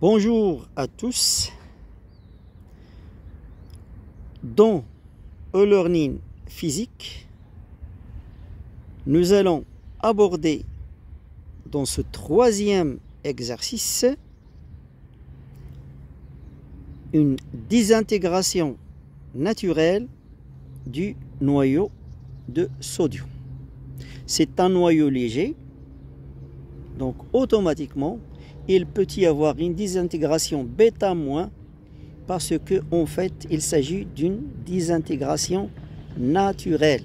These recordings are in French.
Bonjour à tous. Dans e-learning physique, nous allons aborder dans ce troisième exercice une désintégration naturelle du noyau de sodium. C'est un noyau léger, donc automatiquement il peut y avoir une désintégration bêta- parce que en fait il s'agit d'une désintégration naturelle.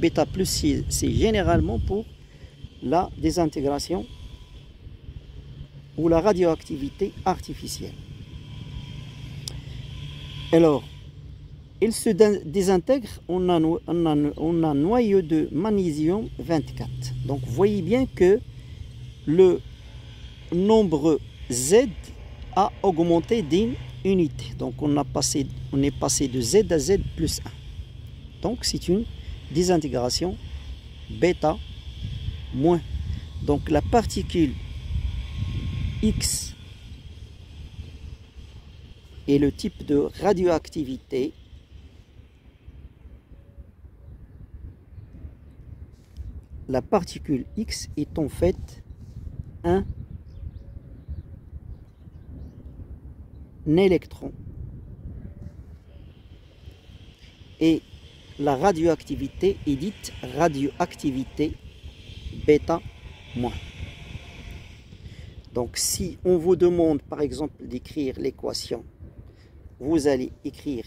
Bêta plus c'est généralement pour la désintégration ou la radioactivité artificielle. Alors, il se désintègre en un noyau de magnésium 24. Donc, vous voyez bien que le nombre Z a augmenté d'une unité. Donc, on est passé de Z à Z plus 1. Donc, c'est une désintégration bêta-. Donc, la particule X et le type de radioactivité la particule X est en fait un électron et la radioactivité est dite radioactivité bêta-. Donc si on vous demande par exemple d'écrire l'équation, vous allez écrire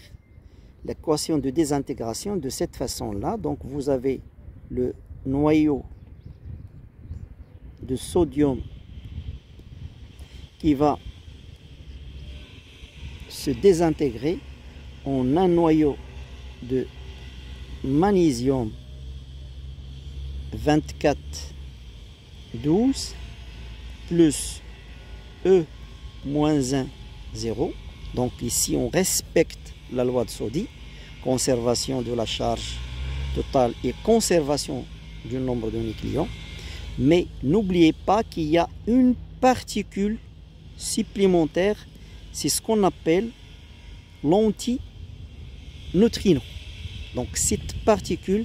l'équation de désintégration de cette façon-là. Donc vous avez le noyau de sodium qui va se désintégrer en un noyau de magnésium 24 12 plus E-1 0. Donc ici on respecte la loi de Soddy, conservation de la charge totale et conservation du nombre de nucléons. Mais n'oubliez pas qu'il y a une particule supplémentaire, c'est ce qu'on appelle l'antineutrino. Donc cette particule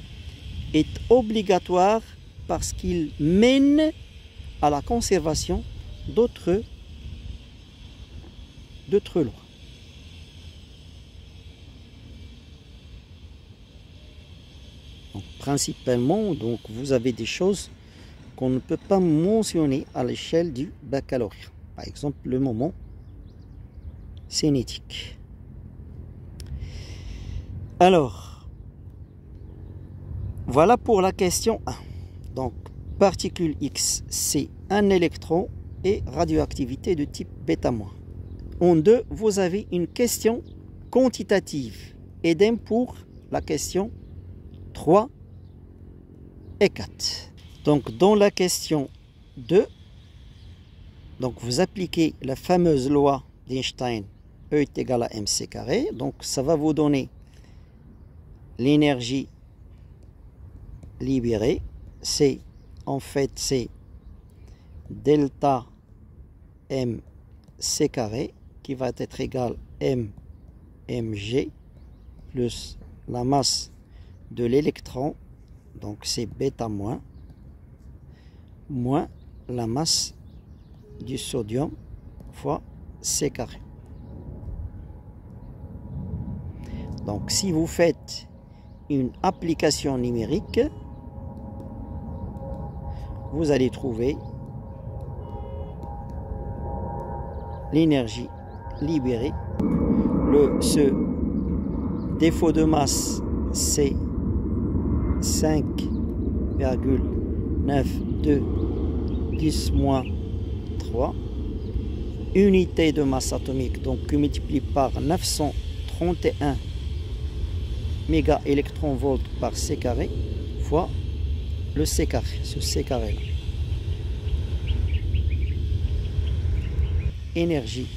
est obligatoire parce qu'il mène à la conservation d'autres lois. Donc, principalement, donc, vous avez des choses qu'on ne peut pas mentionner à l'échelle du baccalauréat. Par exemple, le moment cinétique. Alors, voilà pour la question 1. Donc, particule X, c'est un électron et radioactivité de type bêta-. En 2, vous avez une question quantitative. Idem pour la question 3 et 4. Donc, dans la question 2, donc vous appliquez la fameuse loi d'Einstein, E est égal à mc carré. Donc, ça va vous donner l'énergie libérée. C'est en fait c'est delta mc carré qui va être égal à mg plus la masse de l'électron, donc c'est bêta- moins la masse du sodium fois c carré. Donc si vous faites une application numérique, vous allez trouver l'énergie libérée. Ce défaut de masse, c'est 5,92 10-3 unité de masse atomique, donc multiplié par 931 méga-électron-volts par c carré fois le c carré, ce c carré là. Énergie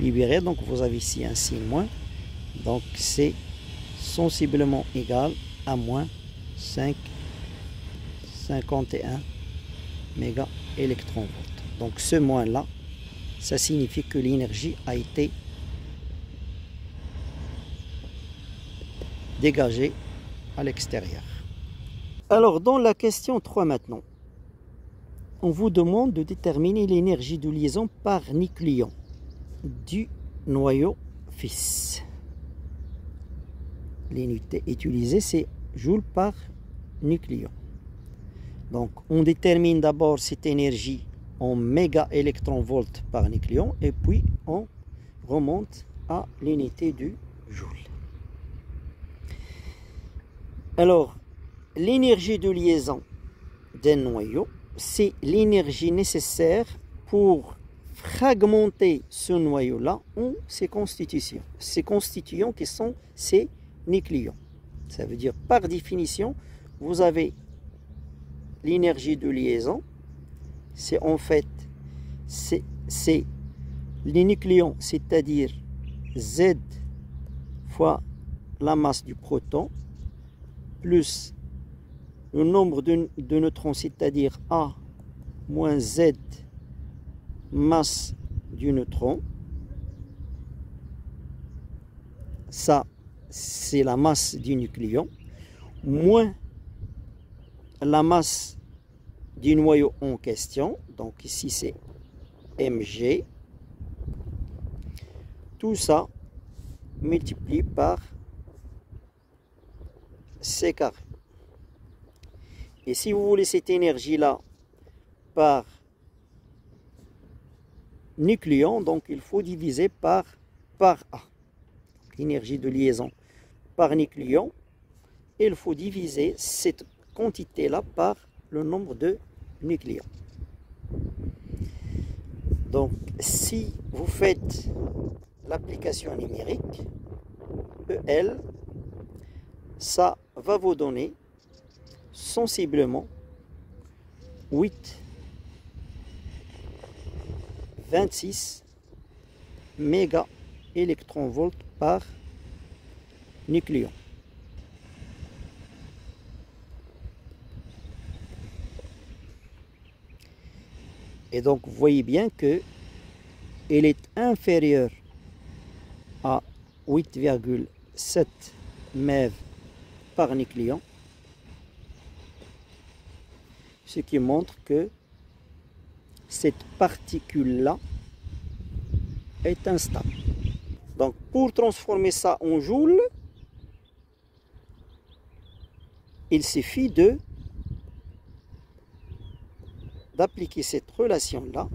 libérée, donc vous avez ici un signe moins, donc c'est sensiblement égal à moins 5,51 méga-électron-volts. Donc ce moins là, ça signifie que l'énergie a été dégagée à l'extérieur. Alors dans la question 3 maintenant, on vous demande de déterminer l'énergie de liaison par nucléon du noyau fils. L'unité utilisée, c'est joule par nucléon. Donc, on détermine d'abord cette énergie en méga-électron-volts par nucléon et puis on remonte à l'unité du joule. Alors, l'énergie de liaison d'un noyau, c'est l'énergie nécessaire pour fragmenter ce noyau-là en ses constitutions. Ces constituants qui sont ces nucléons. Ça veut dire, par définition, vous avez l'énergie de liaison. C'est en fait, c'est les nucléons, c'est-à-dire Z fois la masse du proton, plus le nombre de neutrons, c'est-à-dire A moins Z masse du neutron. Ça, c'est la masse du nucléon, moins la masse du noyau en question. Donc ici, c'est mg. Tout ça multiplié par c carré. Et si vous voulez cette énergie-là par nucléon, donc il faut diviser par A. L'énergie de liaison par nucléon, et il faut diviser cette quantité-là par le nombre de nucléons. Donc, si vous faites l'application numérique, EL, ça va vous donner sensiblement 8,26 méga-électron-volts par nucléon. Et donc, vous voyez bien que elle est inférieure à 8,7 MeV par nucléon, ce qui montre que cette particule-là est instable. Donc, pour transformer ça en joule, il suffit d'appliquer cette relation-là.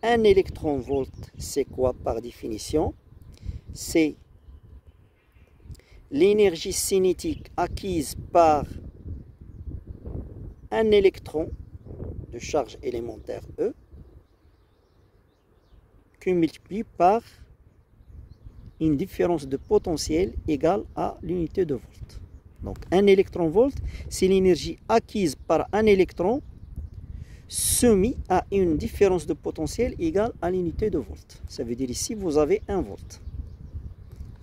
Un électron-volt, c'est quoi par définition? C'est l'énergie cinétique acquise par un électron de charge élémentaire E, qui multiplie par une différence de potentiel égale à l'unité de volt. Donc un électron-volt, c'est l'énergie acquise par un électron soumis à une différence de potentiel égale à l'unité de volt. Ça veut dire ici, vous avez 1 volt.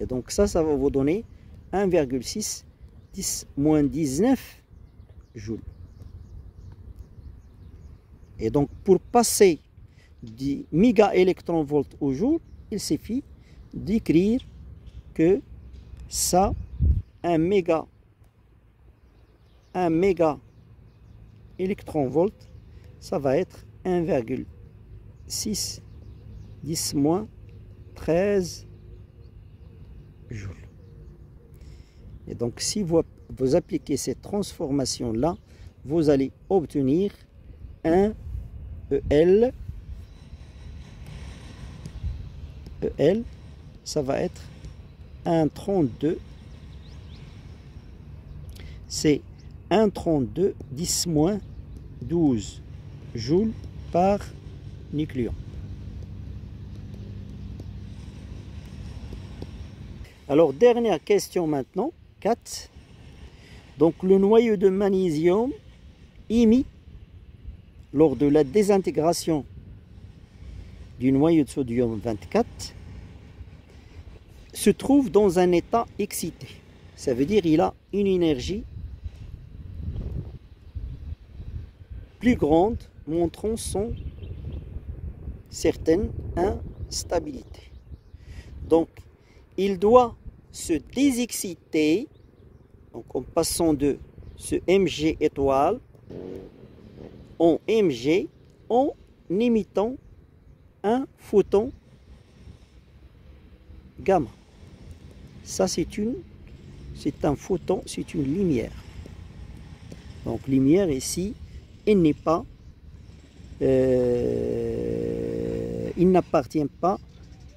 Et donc ça va vous donner 1,6 10-19 joules. Et donc pour passer du méga-électron-volt au joule, il suffit d'écrire que ça, un méga électron-volt, ça va être 1,6 10-13 joules. Et donc si vous appliquez cette transformation-là, vous allez obtenir un EL. EL, ça va être 1,32. C'est 1,32 10-12 joules par nucléon. Alors, dernière question maintenant, 4. Donc, le noyau de magnésium émis lors de la désintégration du noyau de sodium 24 se trouve dans un état excité. Ça veut dire qu'il a une énergie plus grande, montrant son certaine instabilité. Donc, il doit se désexciter, donc en passant de ce Mg étoile en Mg, en émettant un photon gamma. Ça, c'est un photon, c'est une lumière. Donc, lumière ici, elle n'est pas, il n'appartient pas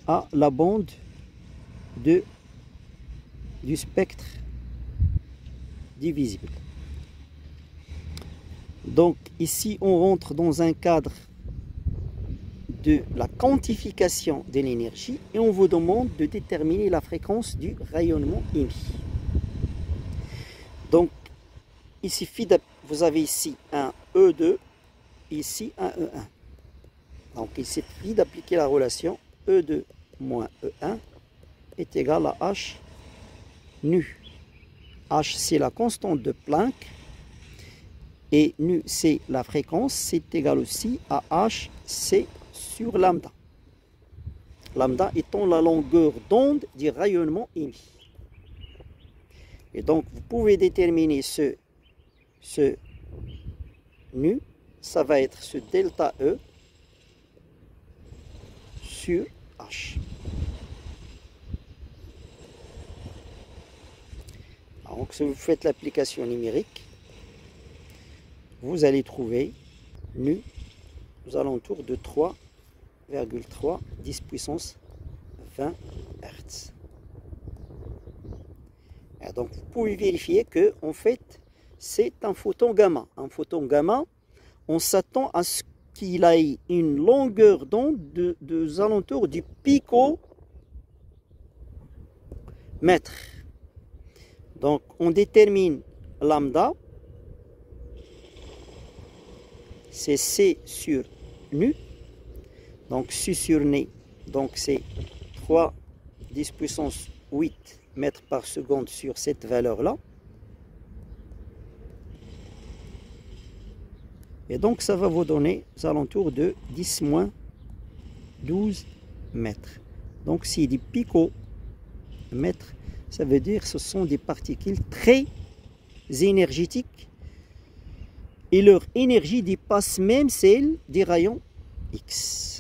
à la bande du spectre divisible. Donc, ici, on rentre dans un cadre de la quantification de l'énergie et on vous demande de déterminer la fréquence du rayonnement émis. Donc, il suffit vous avez ici un E2, ici un E1. Donc, il suffit d'appliquer la relation E2 moins E1 est égal à H nu. H, c'est la constante de Planck et nu, c'est la fréquence, c'est égal aussi à HC sur lambda. Lambda étant la longueur d'onde du rayonnement émis. Et donc, vous pouvez déterminer ce nu, ça va être ce delta E sur H. Donc, si vous faites l'application numérique, vous allez trouver nu aux alentours de 3,3 10 puissance 20 Hz. Et donc, vous pouvez vérifier que, en fait, c'est un photon gamma. Un photon gamma, on s'attend à ce qu'il ait une longueur d'onde de alentours du picomètre. Donc, on détermine lambda, c'est C sur nu. Donc, C sur nu, donc c'est 3 10 puissance 8 mètres par seconde sur cette valeur-là. Et donc, ça va vous donner aux alentours de 10 moins 12 mètres. Donc, c'est des picomètres. Ça veut dire que ce sont des particules très énergétiques et leur énergie dépasse même celle des rayons X.